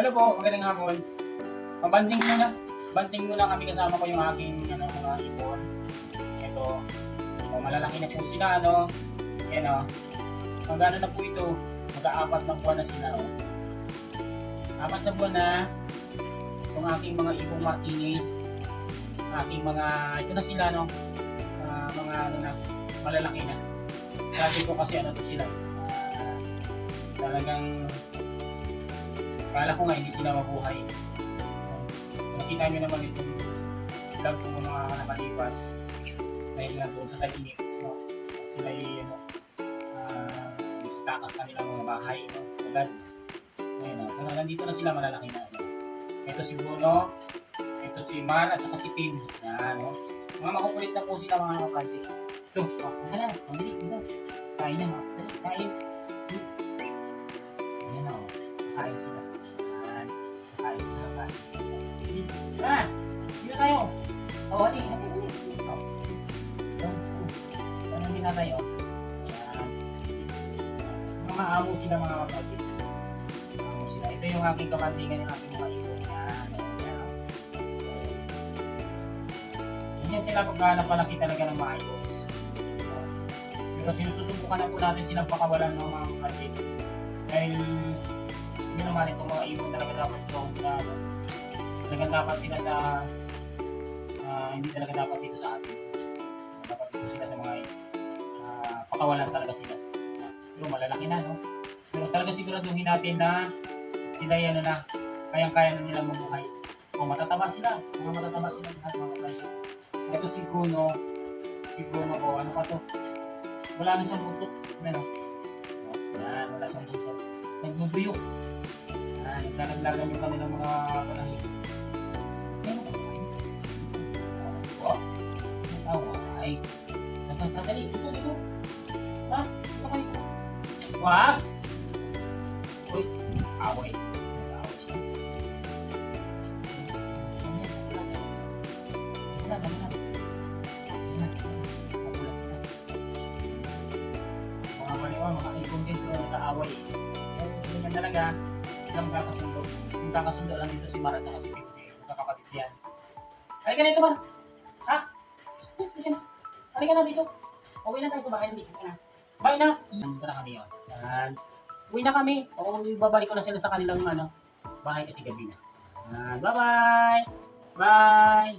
Hello po, magandang hapon. Mabanting muna. Banting muna kami kasama ko yung aking mga ibon. Ito. Malalaki na po sila, no? Yan, no? Magkano na po ito? Mag-aapat na buwan na sila, no? 4 na buwan na itong aking mga ibong makinis. Aking mga, ito na sila, no? Mga malalaki na. Sabi ko kasi to sila. Talagang kala ko nga hindi sila mabuhay. Nakita nyo naman itong vlog ko mga nakalipas dahil lang doon sa tag-init. No? Sila yung takas kanilang mga bahay. No? Agad. Ayun, no? Pero nandito na sila malalaki na. No? Ito si Bruno, ito si Mar at saka si Tim. Yan, no? Mga makukulit na po sila mga kapatid. Ito, ano na, pamili, ito. Kain na, kain. Ayan o, kain sila. Ayan, kain sila, kain. Tara, dito tayo. O, hali. Ano din na tayo? Ayan. Mga amo sila mga kapatid. Amo sila. Ito yung aking kamantingan ng aking mga ibon. Ayan, ganyan sila pag napalaki talaga ng maayos. Pero sinususubukan na po natin silang pakawalan ng mga kapatid. Dahil hindi naman itong mga ibon talaga dapat long na talagang dapat sila sa hindi talaga dapat dito sa atin. Dapat dito sila sa mga pakawalan talaga sila. Pero malalaki na, no? Pero talaga siguraduhin natin na sila yan na kayang-kaya na nilang mabuhay. O matataba sila. Mga matataba sila lahat mga kapatid. Ito si Bruno. Si Bruno o ano pa to? Wala na siyang butot. Ano? Yan, wala siyang butot. Nagbubuyok. Yan, naglalaglagan yung kanilang mga palahi. Ano ba? Oh, ay. Tatali, dito. Ha? Ito kayo. Wag! Uy, away. Nag-away siya. Mga ibon din pero nag-aaway. Ganyan talaga, sila magkakasundo. Magkakasundo lang dito si Mara at si Pim. Magkakapatid yan. Halika na ito man! Ha? Halika na dito. Uwi na tayo sa bahay. Hindi. Bye na! Nandito na kami yun. Yan. Uwi na kami. O, babalik ko na sila sa kanilang bahay kasi gabi na. Bye-bye! Bye!